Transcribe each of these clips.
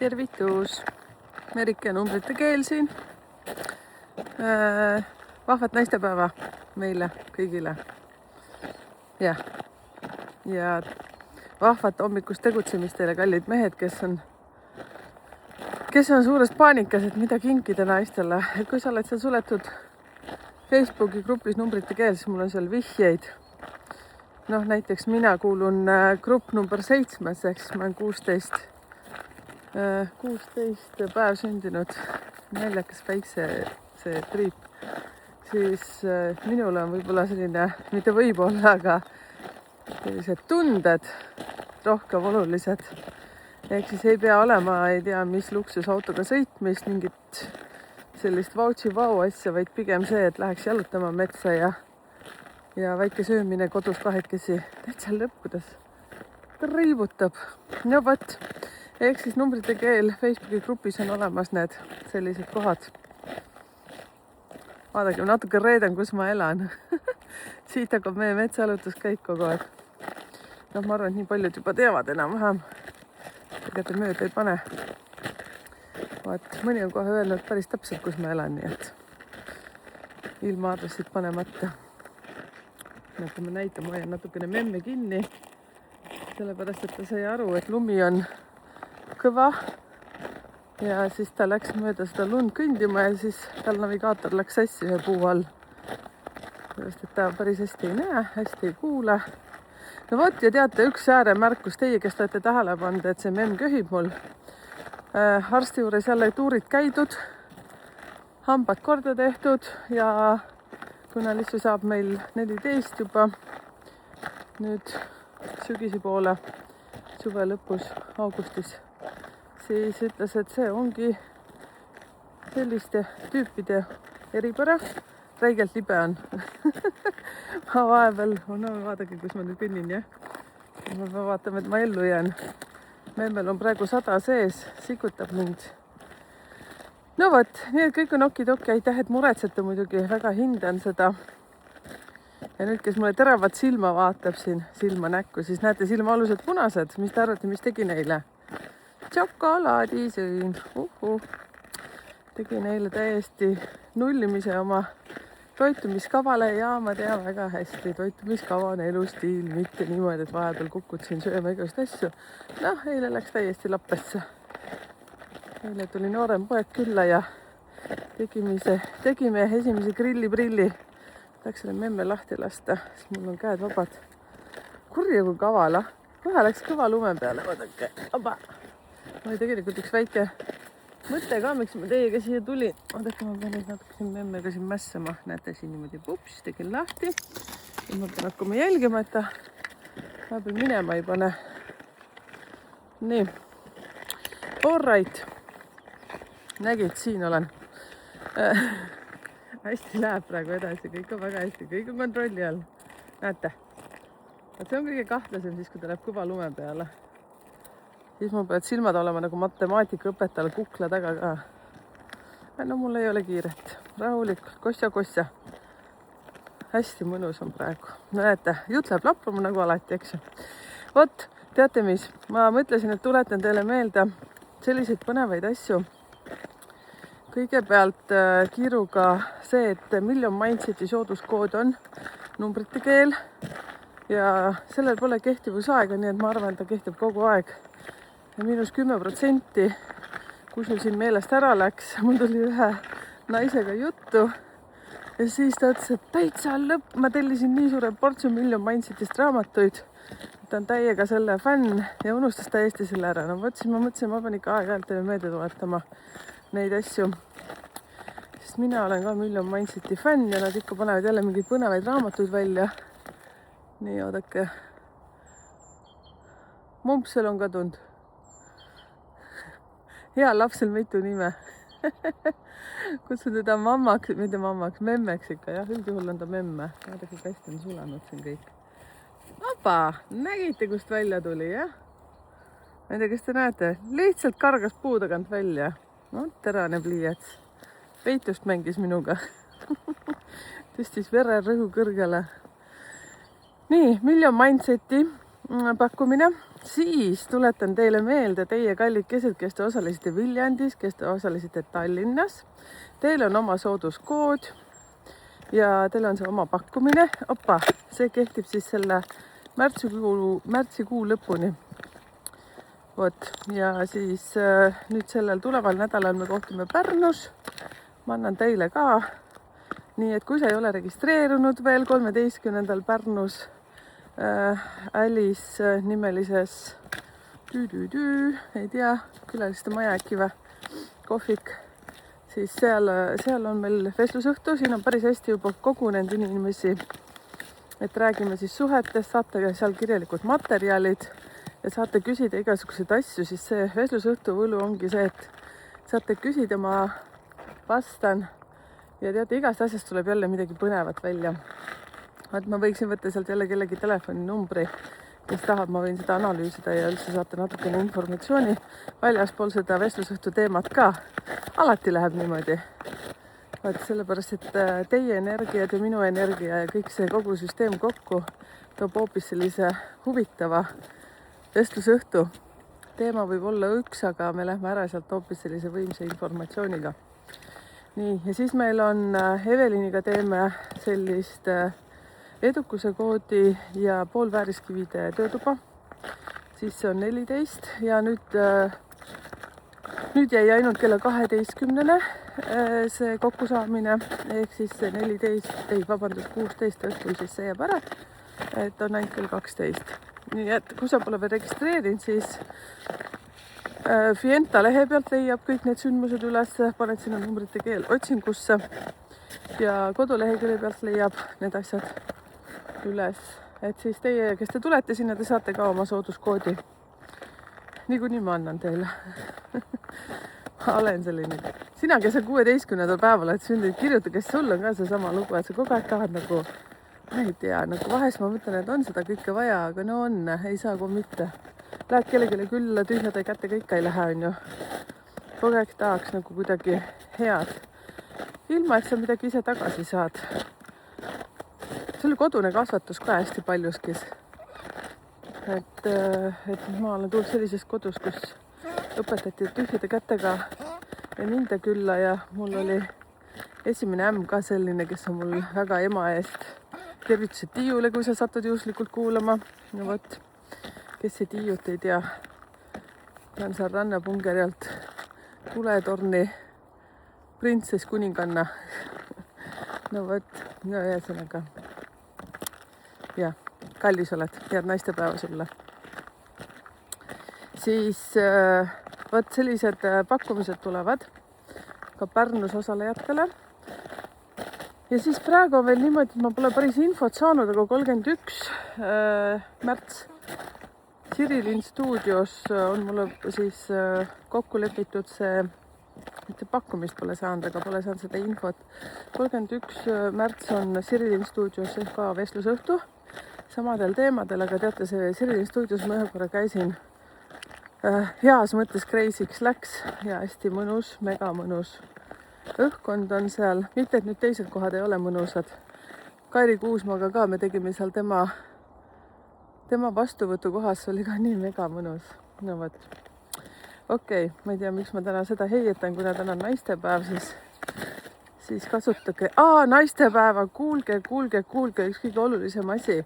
Tervitus! Merike numbrite keel siin. Vahvat naistepäeva meile kõigile. Ja vahvat hommikust tegutsemist teile, kallid mehed, kes on suures paanikas, et mida kinkida naistele. Et kui sa oled seal suletud Facebooki grupis numbrite keel, siis mul on seal vihjeid. Näiteks mina kuulun grupp number 7, ehk siis ma olen 16 päev sündinud, naljakas väikse see triip, siis minule on võib-olla selline, mitte võib-olla, aga sellised tunded rohkem olulised. Ehk siis ei pea olema, ei tea, mis luksusautoga sõitmist, mingit sellist vautsi-vau asja, vaid pigem see, et läheks jalutama metsa ja väike söömine kodus kahekesi. Täitsa lõpp, kuidas triibutab. No vot. Ehk siis numbrite keel Facebooki grupis on olemas need sellised kohad. Vaadake, natuke reedan, kus ma elan. Siit hakkab meie metsajalutuskäik kogu aeg. Ma arvan, et nii paljud juba teavad enam-vähem. Ega te mööda ei pane. Mõni on kohe öelnud päris täpselt, kus ma elan, nii et ilma aadressid panemata. Nagu ma näitan, ma hoian natukene memme kinni, sellepärast, et ta sai aru, et lumi on kõva ja siis ta läks mööda seda lund kõndima ja siis tal navigaator läks sassi ühe puu all. Sellepärast, et ta päris hästi ei näe, hästi ei kuule. No vot, ja teate, üks ääremärkus teie, kes te olete tähele pannud, et see memm köhib mul. Arsti juures jälle tuurid käidud, hambad korda tehtud ja kuna lissu saab meil 14 juba nüüd sügise poole, suve lõpus, augustis, siis ütles, et see ongi selliste tüüpide eripära. Räigelt libe on. Ma vahepeal, vaadake, kus ma nüüd kõnnin, jah. Ma pean vaatama, et ma ellu jään. Memmel on praegu 100 sees, sikutab mind. No vot, nii et kõik on okidoki, aitäh, et muretsete muidugi, väga hindan seda. Ja nüüd, kes mulle teravat silma vaatab siin, silma näkku, siis näete silmaalused punased. Mis te arvate, mis tegi neile? Tšokolaadi sõin. Tegi neile täiesti nullimise oma toitumiskavale ja ma tean väga hästi, toitumiskava on elustiil, mitte niimoodi, et vahepeal kukud siin sööma igast asju. Eile läks täiesti lappesse. Eile tuli noorem poeg külla ja tegime esimese grilli-brilli. Läks selle memme lahti lasta, siis mul on käed vabad. Kurja kui kavala. Kohe läks kõva lume peale, vaadake. Ma oli tegelikult üks väike mõte ka, miks ma teiega siia tulin. Vaadake, ma pean natuke siin memmega siin mässama. Näete siin niimoodi pups, tegin lahti. Ja ma pean hakkama jälgima, et ta vahepeal minema ei pane. Nii. All right. Nägid, siin olen. Hästi läheb praegu edasi, kõik on väga hästi, kõik on kontrolli all. Näete? See on kõige kahtlasem siis, kui ta läheb kõva lume peale. Siis mul peavad silmad olema nagu matemaatikaõpetajal kukla taga ka. No mul ei ole kiiret. Rahulikult, kossa. Hästi mõnus on praegu. Näete, jutt läheb lappama nagu alati, eks ju. Vot, teate mis? Ma mõtlesin, et tuletan teile meelde selliseid põnevaid asju. Kõigepealt kiiruga see, et Million Mindseti sooduskood on numbrite keel ja sellel pole kehtivusaega, nii et ma arvan, et ta kehtib kogu aeg. Ja -10%, kui sul siin meelest ära läks, mul tuli ühe naisega juttu ja siis ta ütles, et täitsa lõpp, ma tellisin nii suure portsu Million Mindsetist raamatuid, ta on täiega selle fänn ja unustas täiesti selle ära. No võt, siis ma mõtlesin, ma pean ikka aeg-ajalt teile meelde tuletama neid asju. Sest mina olen ka Million Mindseti fänn ja nad ikka panevad jälle mingeid põnevaid raamatuid välja. Nii, oodake. Mumpsel on kadunud. Hea lapsel mitu nime. Kutsun teda mammaks, mitte mammaks, memmeks ikka. Jah, üldjuhul on ta memme. Vaadake, kui hästi on sulanud siin kõik. Opa, nägite, kust välja tuli, jah? Ma ei tea, kas te näete? Lihtsalt kargas puu tagant välja. No, terane pliiats. Peitust mängis minuga. Tõstis vererõhu kõrgele. Nii, Million Mindseti pakkumine siis tuletan teile meelde, teie kallid kesed, kes te osalesite Viljandis, kes te osalesite Tallinnas. Teil on oma sooduskood ja teil on see oma pakkumine. Opa, see kehtib siis selle märtsikuu lõpuni. Vot, ja siis nüüd sellel tuleval nädalal me kohtume Pärnus. Ma annan teile ka. Nii et kui sa ei ole registreerunud veel 13. Pärnus Alice nimelises ei tea, külaliste maja äkki või, kohvik, siis seal on meil vestlusõhtu. Siin on päris hästi juba kogunenud inimesi, et räägime siis suhetest, saate seal kirjalikud materjalid ja saate küsida igasuguseid asju, siis see vestlusõhtu võlu ongi see, et saate küsida, ma vastan ja teate, igast asjast tuleb jälle midagi põnevat välja. Et ma võiksin võtta sealt jälle kellegi telefoninumbri, kes tahab, ma võin seda analüüsida ja üldse saate natukene informatsiooni väljaspool seda vestlusõhtu teemat ka. Alati läheb niimoodi. Et sellepärast, et teie energiad ja minu energia ja kõik see kogu süsteem kokku toob hoopis sellise huvitava vestlusõhtu. Teema võib olla üks, aga me lähme ära sealt hoopis sellise võimsa informatsiooniga. Nii, ja siis meil on Eveliniga teeme sellist edukuse koodi ja poolvääriskivide töötuba. Siis see on 14 ja nüüd jäi ainult kella 12-ne see kokkusaamine, ehk siis see 16 õhtul siis see jääb ära, et on ainult kell 12. Nii et kui sa pole veel registreerinud, siis Fienta lehe pealt leiab kõik need sündmused üles, paned sinna numbrite keel otsingusse ja kodulehekülje pealt leiab need asjad üles. Et siis teie, kes te tulete sinna, te saate ka oma sooduskoodi. Niikuinii ma annan teile. Ma olen selline. Sina, kes sa 16. päeval oled sündinud, kirjuta, kes sul on ka seesama lugu, et sa kogu aeg tahad nagu, ma ei tea, nagu vahest ma mõtlen, et on seda kõike vaja, aga no on, ei saa kui mitte. Lähed kellelegi külla, tühjade kätega ikka ei lähe, on ju. Kogu aeg tahaks nagu kuidagi head. Ilma, et sa midagi ise tagasi saad. See oli kodune kasvatus ka hästi paljuskis. Et ma olen tulnud sellisest kodus, kus õpetati tühjade kätega ja minda külla ja mul oli esimene ämm ka selline, kes on mul väga ema eest. Tervitused Tiiule, kui sa satud juhuslikult kuulama. No võt, kes see Tiiut ei tea. Ta on seal rannapungeri alt tuletorni printsess kuninganna. No võt, no ühesõnaga. Ja, kallis oled, head naistepäeva sulle. Siis võt sellised pakkumised tulevad ka Pärnus osalejatele. Ja siis praegu on veel niimoodi, et ma pole päris infot saanud, aga 31. märts Sirilin stuudios on mulle siis kokku lepitud see, mitte pakkumist pole saanud, aga pole saanud seda infot. 31. märts on Sirilin stuudios ka vestlusõhtu samadel teemadel, aga teate, see Sirilin stuudios ma ühe korra käisin heas mõttes crazy'ks läks ja hästi mõnus, mega mõnus. Õhkkond on seal, mitte et nüüd teised kohad ei ole mõnusad. Kairi Kuusmaga ka me tegime seal tema vastuvõtu kohas, oli ka nii mega mõnus. No võt. Okei, ma ei tea, miks ma täna seda heietan, kuna täna on naistepäev, siis kasutage. Naistepäeva, kuulge, üks kõige olulisem asi.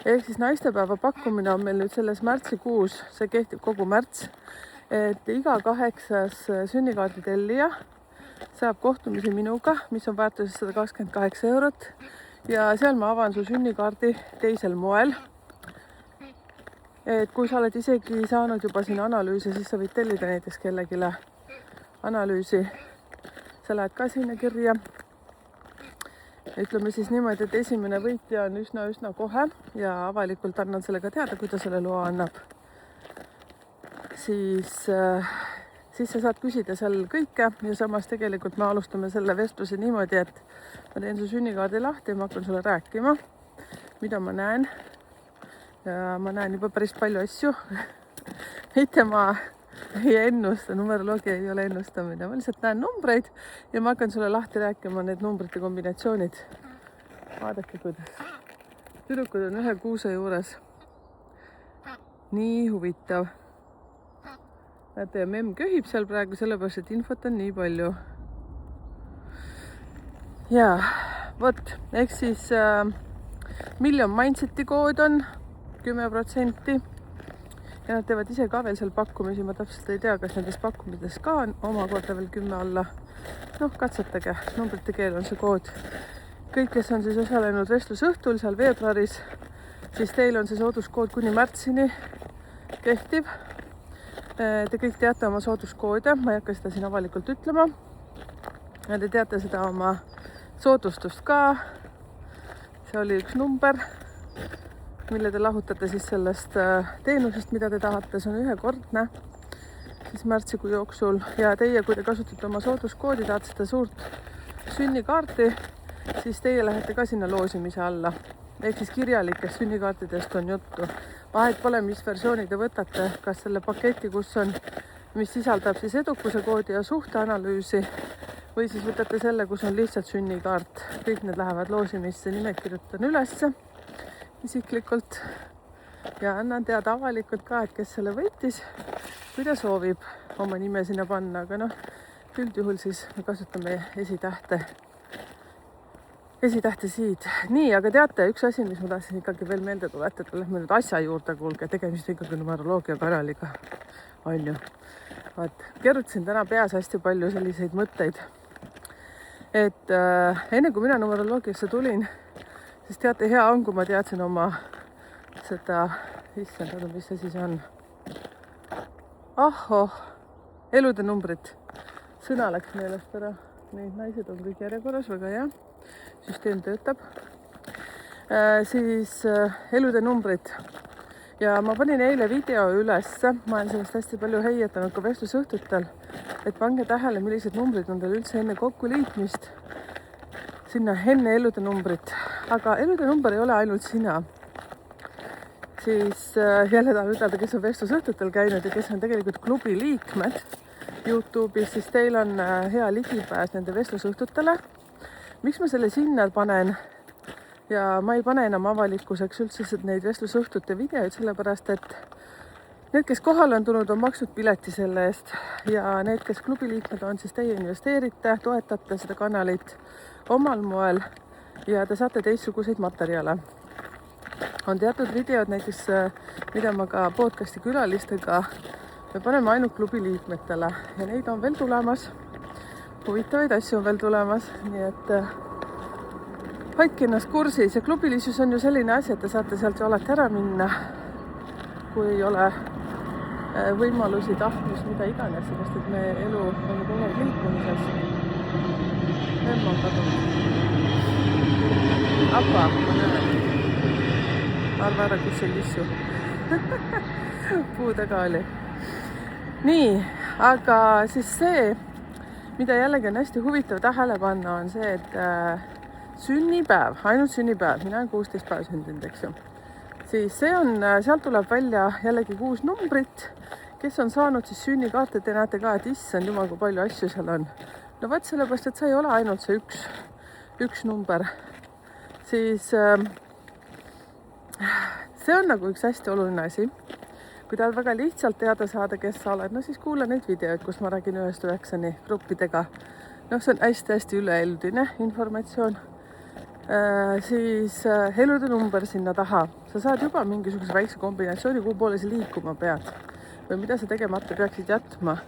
Ehk siis naistepäeva pakkumine on meil nüüd selles märtsikuus, see kehtib kogu märts, et iga 8. sünnikaardi tellija saab kohtumisi minuga, mis on väärtuses 128 eurot ja seal ma avan su sünnikaardi teisel moel. Et kui sa oled isegi saanud juba siin analüüsi, siis sa võid tellida näiteks kellegile analüüsi. Sa lähed ka sinna kirja. Ütleme siis niimoodi, et esimene võitja on üsna kohe ja avalikult annan sellega teada, kui ta selle loa annab. Siis sa saad küsida seal kõike ja samas tegelikult me alustame selle vestluse niimoodi, et ma teen su sünnikaardi lahti ja ma hakkan sulle rääkima, mida ma näen. Ja ma näen juba päris palju asju. Mitte ma ei ennusta, numeroloogia ei ole ennustamine. Ma lihtsalt näen numbreid ja ma hakkan sulle lahti rääkima need numbrite kombinatsioonid. Vaadake, kuidas. Tüdrukud on ühe kuuse juures. nii huvitav. näete, ja memm köhib seal praegu, sellepärast et infot on nii palju. ja vot, ehk siis Million Mindseti kood on 10% ja nad teevad ise ka veel seal pakkumisi, ma täpselt ei tea, kas nendes pakkumises ka on omakorda veel 10 alla. noh, katsetage, numbrite keel on see kood. kõik, kes on siis osalenud vestlusõhtul seal veebruaris, siis teil on see sooduskood kuni märtsini kehtiv. Te kõik teate oma sooduskoode, ma ei hakka seda siin avalikult ütlema. ja te teate seda oma soodustust ka. see oli üks number, mille te lahutate siis sellest teenusest, mida te tahate, see on ühekordne siis märtsikuu jooksul. ja teie, kui te kasutate oma sooduskoodi, tahate seda suurt sünnikaarti, siis teie lähete ka sinna loosimise alla. ehk siis kirjalikest sünnikaartidest on juttu. vahet pole, mis versiooni te võtate, kas selle paketi, mis sisaldab siis edukuse koodi ja suhteanalüüsi, või siis võtate selle, kus on lihtsalt sünnikaart. kõik need lähevad loosimisse, nimed kirjutan ülesse isiklikult ja annan teada avalikult ka, et kes selle võitis, kui ta soovib oma nime sinna panna, aga noh, üldjuhul siis me kasutame esitahtesiid. nii, aga teate, üks asi, mis ma tahtsin ikkagi veel meelde tuletada, lähme nüüd asja juurde, kuulge, tegemist ikkagi numeroloogia kanaliga, on ju. vaat, keerutasin täna peas hästi palju selliseid mõtteid, et enne kui mina numeroloogiasse tulin, siis teate, hea on, kui ma teadsin oma seda, issand, mis see siis on? Ahoh, elude numbrit. sõna läks meelest ära. Nii, naised on kõik järjekorras, väga hea. Süsteem töötab. Siis elude numbrit. Ja ma panin eile video ülesse. Ma olen sellest hästi palju heietanud ka vestlusõhtutel, et pange tähele, millised numbrid on teil üldse enne kokkuliitmist. Sinna enne elude numbrit. Aga elude number ei ole ainult sina. Siis jälle tahan ütelda, kes on vestlusõhtutel käinud ja kes on tegelikult klubi liikmed YouTube'is, siis teil on hea ligipääs nende vestlusõhtutele. Miks ma selle sinna panen? Ja ma ei pane enam avalikkuseks üldse neid vestlusõhtute videoid, sellepärast et need, kes kohale on tulnud, on maksnud pileti selle eest ja need, kes klubi liikmed on, siis teie investeerite, toetate seda kanalit omal moel ja te saate teistsuguseid materjale. On teatud videod näiteks, mida ma ka podcasti külalistega me paneme ainult klubi liikmetele ja neid on veel tulemas. Huvitavaid asju on veel tulemas, nii et hoidke ennast kursis ja klubilisus on ju selline asi, et te saate sealt ju alati ära minna, kui ei ole võimalusi, tahtmist, mida iganes, sest et me elu on ju kogu aeg liikumises. Memm on kadunud. Appa, ma näen. Arva ära, kus see lissu. Puu taga oli. Nii, aga siis see, mida jällegi on hästi huvitav tähele panna, on see, et sünnipäev, ainult sünnipäev, mina olen 16 päev sündinud, eks ju. Siis see on, sealt tuleb välja jällegi 6 numbrit, kes on saanud siis sünnikaarte, te näete ka, et issand jumal, kui palju asju seal on. No võt sellepärast, et see ei ole ainult see üks number. Siis see on nagu üks hästi oluline asi. Kui tahad väga lihtsalt teada saada, kes sa oled, no siis kuula neid videoid, kus ma räägin 1-9 gruppidega. No see on hästi üleüldine informatsioon. Siis elude number sinna taha. Sa saad juba mingisuguse väikse kombinatsiooni, kuhu poole sa liikuma pead või mida sa tegemata peaksid jätma.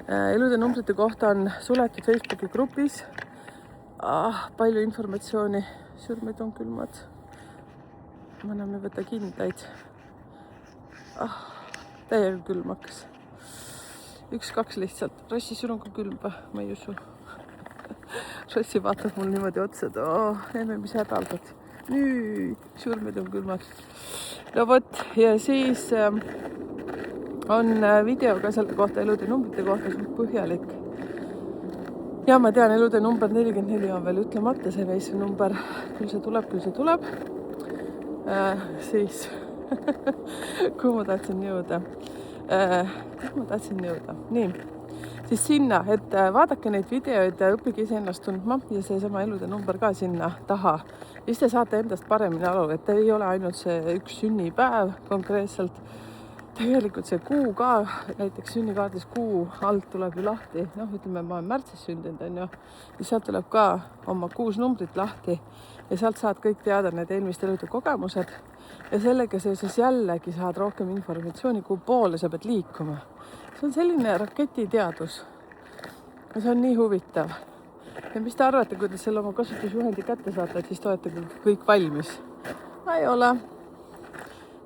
Elude numbrite kohta on suletud Facebooki grupis. Palju informatsiooni. Sürmed on külmad. Ma enam ei võta kindaid. Täiega külm hakkas. 1-2 lihtsalt. Rossi, sul on ka külm või? Ma ei usu. Rossi vaatab mul niimoodi otsa, et emme, mis hädaldad. Nüüd, sürmed on külmad. No vot, ja siis on video ka selle kohta, elude numbrite kohta suht põhjalik. Ja ma tean, elude number 44 on veel ütlemata, see veisse number. Küll see tuleb. Siis, kuhu ma tahtsin jõuda? Nii, siis sinna, et vaadake neid videoid, õppige ise ennast tundma ja seesama elude number ka sinna taha. Siis te saate endast paremini aru, et ei ole ainult see üks sünnipäev konkreetselt, tegelikult see kuu ka, näiteks sünnikaardis kuu alt tuleb ju lahti, noh, ütleme, ma olen märtsis sündinud, on ju, ja sealt tuleb ka oma 6 numbrit lahti ja sealt saad kõik teada need eelmiste elude kogemused ja sellega seoses jällegi saad rohkem informatsiooni, kuhu poole sa pead liikuma. See on selline raketiteadus ja see on nii huvitav. Ja mis te arvate, kui te selle oma kasutusjuhendi kätte saate, et siis te olete kõik valmis? Ei ole.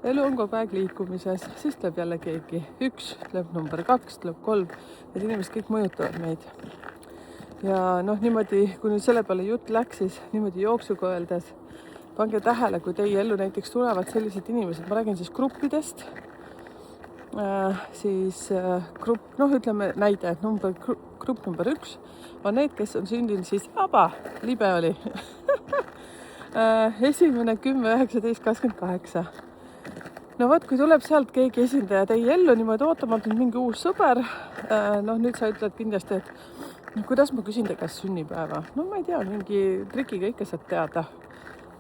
Elu on kogu aeg liikumises, siis tuleb jälle keegi 1, tuleb number 2, tuleb 3. Need inimesed kõik mõjutavad meid. Ja noh, niimoodi, kui nüüd selle peale jutt läks, siis niimoodi jooksuga öeldes, pange tähele, kui teie ellu näiteks tulevad sellised inimesed, ma räägin siis gruppidest, siis grupp, noh, ütleme näide, grupp number 1 on need, kes on sündinud siis libe oli 1, 10, 19, 28. No vot, kui tuleb sealt keegi esindaja teie ellu niimoodi ootamatult mingi uus sõber, noh nüüd sa ütled kindlasti, et kuidas ma küsin ta käest sünnipäeva. No ma ei tea, mingi trikiga ikka saad teada.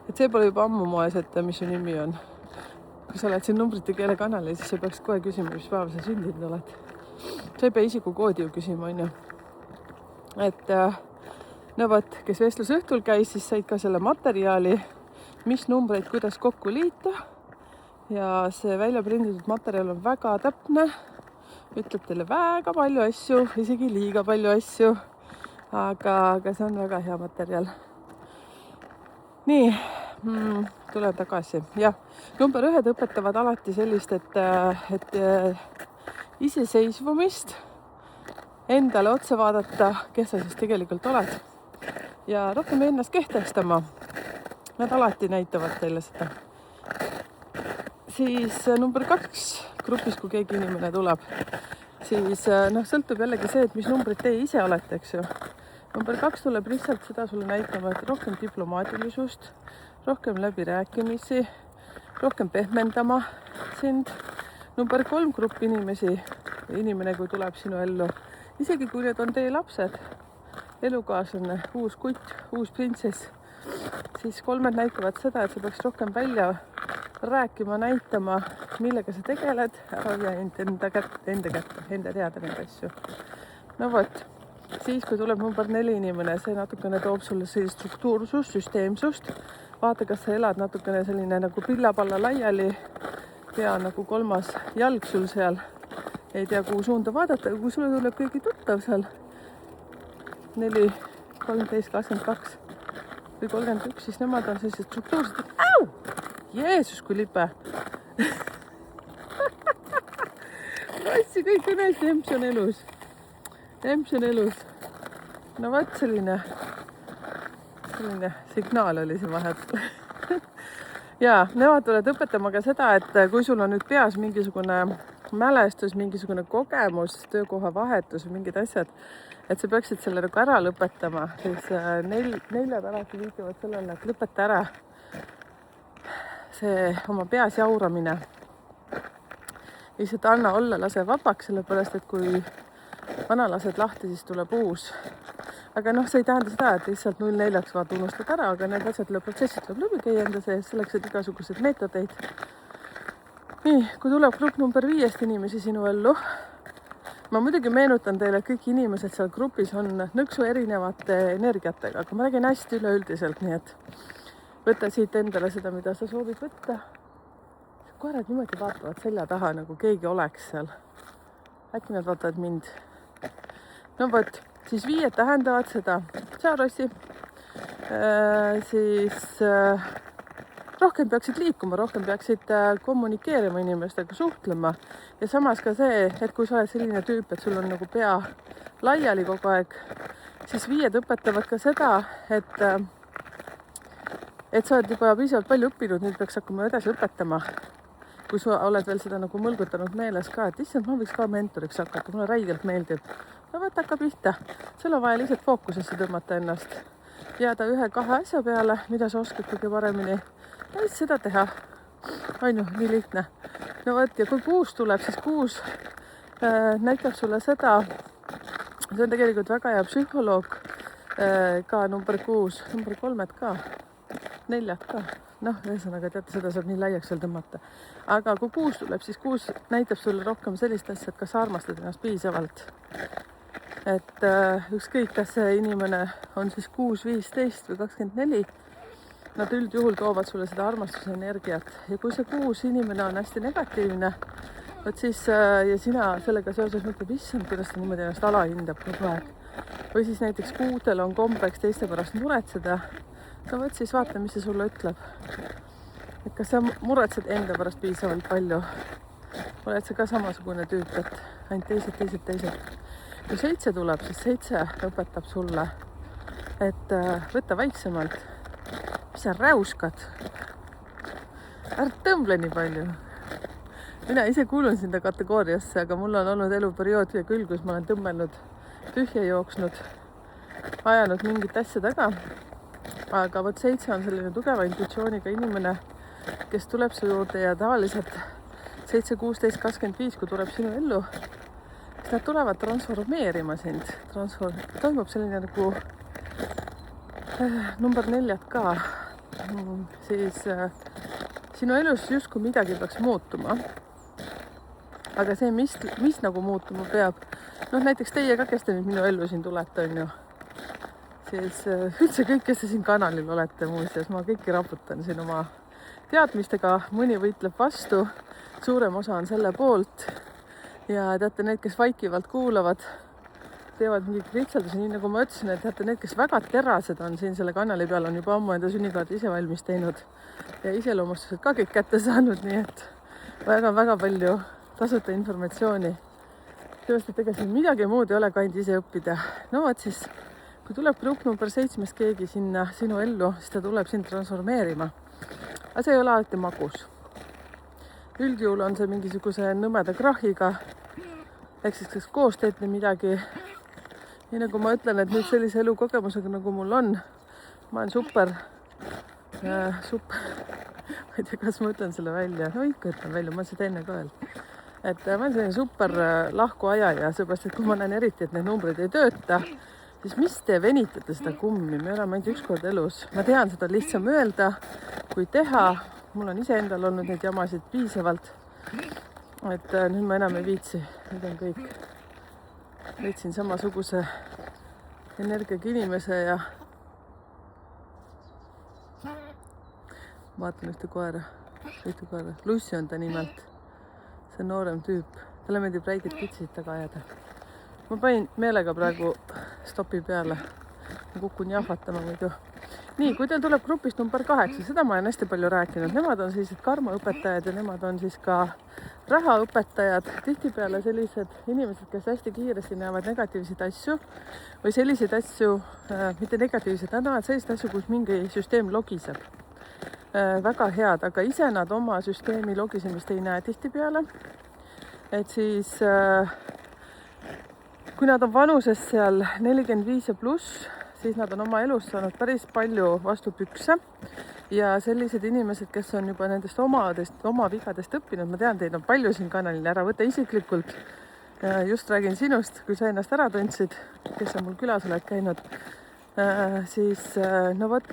Et see pole juba ammu moes, et mis su nimi on. Kui sa oled siin numbrite keele kanali, siis sa peaks kohe küsima, mis päeva sa sündinud oled. Sa ei pea isikukoodi ju küsima, on ju. Et no vot, kes vestlusõhtul käis, siis said ka selle materjali, mis numbreid kuidas kokku liita. Ja see välja prinditud materjal on väga täpne, ütleb teile väga palju asju, isegi liiga palju asju, aga see on väga hea materjal. Nii, tulen tagasi. Jah, number 1 õpetavad alati sellist, et iseseisvumist, endale otsa vaadata, kes sa siis tegelikult oled ja rohkem ennast kehtestama. Nad alati näitavad teile seda. Siis number 2 grupis, kui keegi inimene tuleb, siis noh, sõltub jällegi see, et mis numbrid teie ise olete, eks ju. Number 2 tuleb lihtsalt seda sulle näitama, et rohkem diplomaatilisust, rohkem läbirääkimisi, rohkem pehmendama sind. Number 3 grupp inimene, kui tuleb sinu ellu, isegi kui need on teie lapsed, elukaaslane, uus kutt, uus printsess, siis 3 näitavad seda, et sa peaks rohkem välja rääkima, näitama, millega sa tegeled, ära via enda teada neid asju. No vot, siis kui tuleb number 4 inimene, see natukene toob sulle sellist struktuursust, süsteemsust. Vaata, kas sa elad natukene selline nagu pillapalla laiali, pea nagu 3. jalg sul seal. Ei tea, kuhu suunda vaadata, kui sulle tuleb keegi tuttav seal 4, 13, 22 või 31, siis nemad on sellised struktuursed. Au! Jeesus, kui libe! Rassi, kõik on hästi, emps on elus. Emps on elus. No vaat selline signaal oli see vahepeal. Ja, nemad tulevad õpetama ka seda, et kui sul on nüüd peas mingisugune mälestus, mingisugune kogemus, töökoha vahetus või mingid asjad, et sa peaksid selle nagu ära lõpetama, siis 4 alati viitavad sellele, et lõpeta ära see oma peas jauramine. Lihtsalt anna olla, lase vabaks, sellepärast, et kui vana lased lahti, siis tuleb uus. Aga noh, see ei tähenda seda, et lihtsalt 0-4 vaata unustad ära, aga need asjad protsessid tuleb läbi käia enda sees, selleks, et igasugused meetodeid. Nii, kui tuleb grupp number 5 inimesi sinu ellu, ma muidugi meenutan teile, et kõik inimesed seal grupis on nõksu erinevate energiatega, aga ma räägin hästi üleüldiselt, nii et võta siit endale seda, mida sa soovid võtta. Koerad niimoodi vaatavad selja taha, nagu keegi oleks seal. Äkki nad vaatavad mind. No võt, siis 5 tähendavad seda. Tšau, Rossi. Siis rohkem peaksid liikuma, rohkem peaksid kommunikeerima inimestega, suhtlema. Ja samas ka see, et kui sa oled selline tüüp, et sul on nagu pea laiali kogu aeg, siis 5 õpetavad ka seda, et sa oled juba piisavalt palju õppinud, nüüd peaks hakkama edasi õpetama. Kui sa oled veel seda nagu mõlgutanud meeles ka, et issand, ma võiks ka mentoriks hakata, mulle räigelt meeldib. No võt, hakka pihta. Seal on vaja lihtsalt fookusesse tõmmata ennast. Jääda 1-2 asja peale, mida sa oskad kõige paremini. Ja siis seda teha. On ju, nii lihtne. No võt, ja kui 6 tuleb, siis 6 näitab sulle seda, see on tegelikult väga hea psühholoog, ka number 6, number 3 ka, 4 ka. noh, ühesõnaga teate, seda saab nii laiaks veel tõmmata. Aga kui 6 tuleb, siis 6 näitab sulle rohkem sellist asja, et kas sa armastad ennast piisavalt. Et ükskõik, kas see inimene on siis 6, 15 või 24, nad üldjuhul toovad sulle seda armastuse energiat. Ja kui see 6 inimene on hästi negatiivne, võt siis ja sina sellega seoses mõtleb, issand, kuidas ta niimoodi ennast alahindab kogu aeg. Või siis näiteks 6-tel on kombeks teiste pärast muretseda. No võt siis vaata, mis see sulle ütleb. Et kas sa muretsed enda pärast piisavalt palju? Oled sa ka samasugune tüüp, et ainult teised. Kui 7 tuleb, siis 7 õpetab sulle, et võtta vaiksemalt. Mis sa räuskad? Ära tõmble nii palju. Mina ise kuulun sinna kategooriasse, aga mul on olnud eluperiood küll, kus ma olen tõmmelnud, tühja jooksnud, ajanud mingit asja taga. Aga võt 7 on selline tugeva intuitsiooniga inimene, kes tuleb su juurde ja tavaliselt 7, 16, 25, kui tuleb sinu ellu, siis nad tulevad transformeerima sind. Toimub selline nagu number 4 ka. Siis sinu elus justkui midagi peaks muutuma. Aga see, mis nagu muutuma peab, noh näiteks teie ka, kes te nüüd minu ellu siin tulete, on ju. Siis üldse kõik, kes te siin kanalil olete muuseas, ma kõiki raputan siin oma teadmistega, mõni võitleb vastu, suurem osa on selle poolt ja teate, need, kes vaikivalt kuulavad, teevad mingi kritseldusi, nii nagu ma ütlesin, et teate, need, kes väga terased on siin selle kanali peal, on juba ammu enda sünnikaardi ise valmis teinud ja iseloomustused ka kõik kätte saanud, nii et väga-väga palju tasuta informatsiooni. Sellest, et ega siin midagi muud ei ole, ka ainult ise õppida. No võt siis, kui tuleb grupp number 7 keegi sinna sinu ellu, siis ta tuleb sind transformeerima. Aga see ei ole alati magus. Üldjuhul on see mingisuguse nõmeda krahiga, ehk siis kas koos teete midagi. Ja nagu ma ütlen, et nüüd sellise elukogemusega, nagu mul on, ma olen super, ma ei tea, kas ma ütlen selle välja, no ikka ütlen välja, ma olen seda enne ka öelnud. Et ma olen selline super lahkuajaja, seepärast, et kui ma näen eriti, et need numbrid ei tööta, siis mis te venitate seda kummi? Me oleme ainult üks kord elus. Ma tean, seda lihtsam öelda, kui teha. Mul on ise endal olnud neid jamasid piisavalt. Et nüüd ma enam ei viitsi. Nüüd on kõik. Leidsin samasuguse energiaga inimese ja vaatan ühte koera. Lussi on ta nimelt. See on noorem tüüp. Talle meeldib räiged kitsid taga ajada. Ma panin meelega praegu stopi peale. Ma kukun jahvatama muidu. Nii, kui teil tuleb grupist number 8, seda ma olen hästi palju rääkinud. Nemad on sellised karmaõpetajad ja nemad on siis ka rahaõpetajad. Tihtipeale sellised inimesed, kes hästi kiiresti näevad negatiivseid asju või selliseid asju, mitte negatiivseid, nad näevad selliseid asju, kus mingi süsteem logiseb. Väga head, aga ise nad oma süsteemi logisemist ei näe tihtipeale. Et siis kui nad on vanuses seal 45 ja pluss, siis nad on oma elus saanud päris palju vastu pükse ja sellised inimesed, kes on juba nendest oma vigadest õppinud, ma tean, teid on palju siin kanalil, ära võta isiklikult, just räägin sinust, kui sa ennast ära tundsid, kes sa mul külas oled käinud, siis no võt,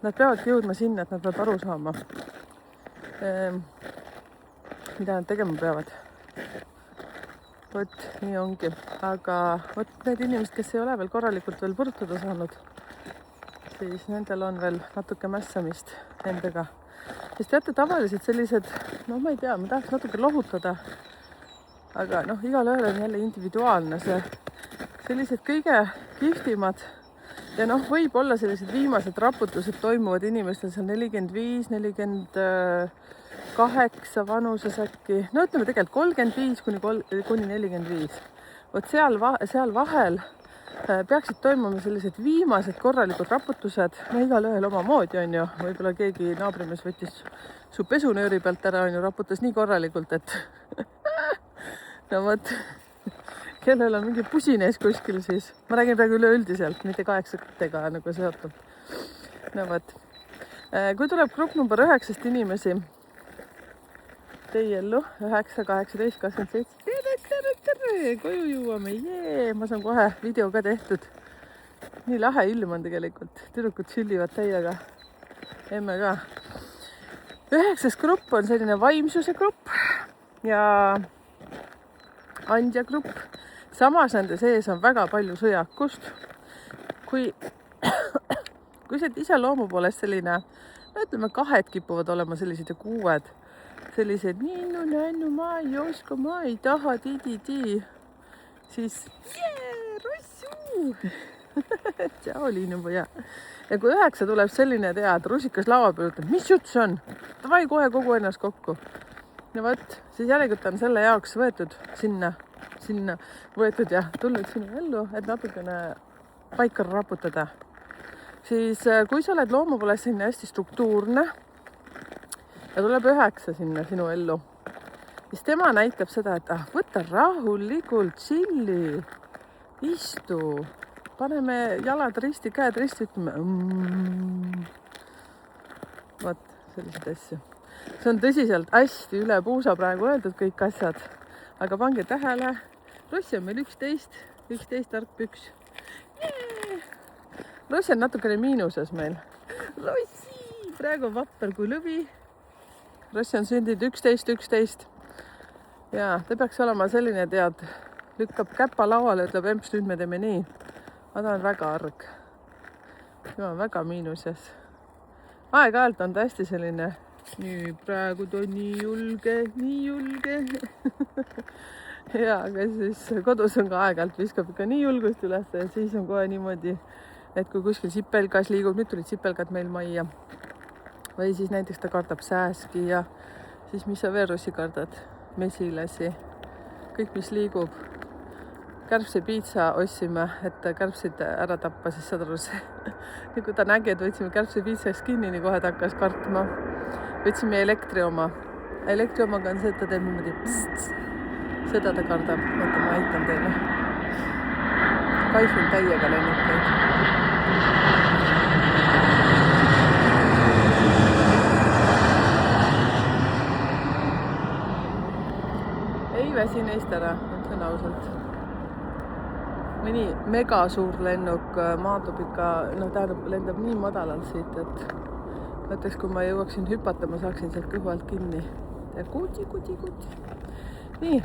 nad peavadki jõudma sinna, et nad peavad aru saama, mida nad tegema peavad. Võt, nii ongi. Aga võt, need inimesed, kes ei ole veel korralikult veel põrutada saanud, siis nendel on veel natuke mässamist endaga. Siis teate, tavaliselt sellised, no ma ei tea, ma tahaks natuke lohutada, aga noh, igal ühel on jälle individuaalne see. Sellised kõige kihvtimad ja noh, võib olla sellised viimased raputused toimuvad inimestel seal 45, 48 vanuses äkki, no ütleme tegelikult 35 kuni 45. Võt seal vahel peaksid toimuma sellised viimased korralikud raputused, no igal ühel oma moodi on ju, võib-olla keegi naabrimees võttis su pesunööri pealt ära, on ju, raputas nii korralikult, et no võt, kellel on mingi pusin ees kuskil siis, ma räägin praegu üleüldiselt, mitte 8-tega nagu seotud. No võt, kui tuleb grupp number 9 inimesi, teie ellu, 9, 18, 27, tere, koju jõuame, ma saan kohe video ka tehtud. Nii lahe ilm on tegelikult, tüdrukud süllivad täiega, emme ka. 9. grupp on selline vaimsuse grupp ja andja grupp. Samas nende sees on väga palju sõjakust. Kui see iseloomu poolest selline, no ütleme, 2 kipuvad olema sellised ja 6. Sellised ninnu, nännu, ma ei oska, ma ei taha, ti, siis Rossu! Tšau, Liinupoja. Ja kui 9 tuleb selline tead, rusikas laua peal ütleb, mis jutt see on? Davai kohe kogu ennast kokku. Ja võt, siis järelikult on selle jaoks võetud sinna võetud ja tulnud sinu ellu, et natukene paika raputada. Siis kui sa oled loomu poolest sinna hästi struktuurne ja tuleb 9 sinna sinu ellu, siis tema näitab seda, et võta rahulikult, chilli, istu, paneme jalad risti, käed risti, ütleme Vot, sellised asju. See on tõsiselt hästi üle puusa praegu öeldud kõik asjad, aga pange tähele, Rossi on meil 11 tark püks. Rossi on natukene miinuses meil. Rossi! Praegu on vapper kui lõvi. Rossi on sündinud 11. Ja ta peaks olema selline tead, lükkab käpa lauale, ütleb emps, nüüd me teeme nii. Ma ta on väga arg. Ta on väga miinuses. Aeg-ajalt on ta hästi selline, nii praegu ta on nii julge. Ja, aga siis kodus on ka aeg-ajalt viskab ikka nii julgust üles ja siis on kohe niimoodi, et kui kuskil sipelgas liigub, nüüd tulid sipelgad meil majja. Või siis näiteks ta kardab sääski ja siis mis sa veel Rossi kardad? Mesilasi, kõik mis liigub. Kärbse piitsa ostsime, et kärbsid ära tappa, siis saad aru see. Ja kui ta nägi, et võtsime kärbse piitsaks kinni, nii kohe ta hakkas kartma. Võtsime elektri oma. Elektri omaga on see, et ta teeb niimoodi pst. Seda ta kardab, et ma aitan teile. Kaifin täiega lennukeid. Ei väsi neist ära, ütlen ausalt. Mõni mega suur lennuk maandub ikka, tähendab, lendab nii madalalt siit, et mõtleks, kui ma jõuaksin hüpata, ma saaksin sealt kõhvalt kinni. Ja kuti. Nii.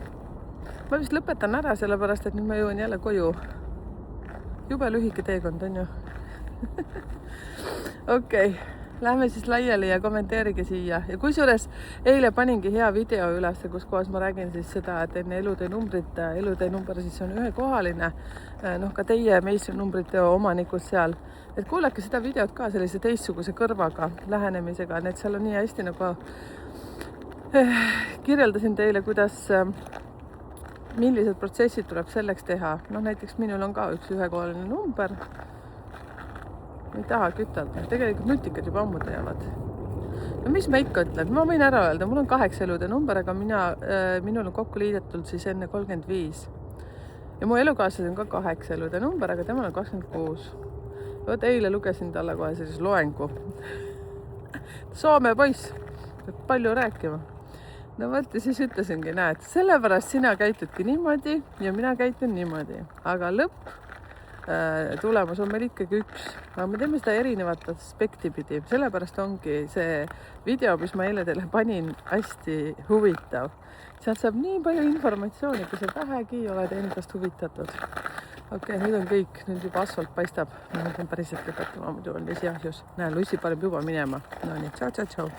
Ma vist lõpetan ära, sellepärast, et nüüd ma jõuan jälle koju. Jube lühike teekond on ju. Okei, lähme siis laiali ja kommenteerige siia. Ja kusjuures eile paningi hea video üles, kus kohas ma räägin siis seda, et enne elutöö number siis on ühekohaline. Ka teie meistrinumbrite omanikud seal. Et kuulake seda videot ka sellise teistsuguse kõrvaga lähenemisega. Need seal on nii hästi nagu kirjeldasin teile, kuidas millised protsessid tuleb selleks teha. Näiteks minul on ka üks ühekohaline number. Ma ei tahagi ütelda. Tegelikult nutikad juba ammu teavad. No mis ma ikka ütlen? Ma võin ära öelda. Mul on 8 elude number, aga minul on kokku liidetult siis enne 35. Ja mu elukaaslased on ka 8 elude number, aga temal on 26. Võt eile lugesin talle kohe sellise loengu. Soome poiss. Palju rääkima. No võt ja siis ütlesingi, näed, sellepärast sina käitudki niimoodi ja mina käitun niimoodi. Aga lõpp tulemus on meil ikkagi üks. Aga me teeme seda erinevat aspekti pidi. Sellepärast ongi see video, mis ma eile teile panin, hästi huvitav. Sealt saab nii palju informatsiooni, kui sa vähegi oled endast huvitatud. Okei, nüüd on kõik. Nüüd juba asfalt paistab. Ma mõtlen päriselt lõpetama, muidu on vesi ahjus. Näe, Lussi paneb juba minema. No nii, tšau.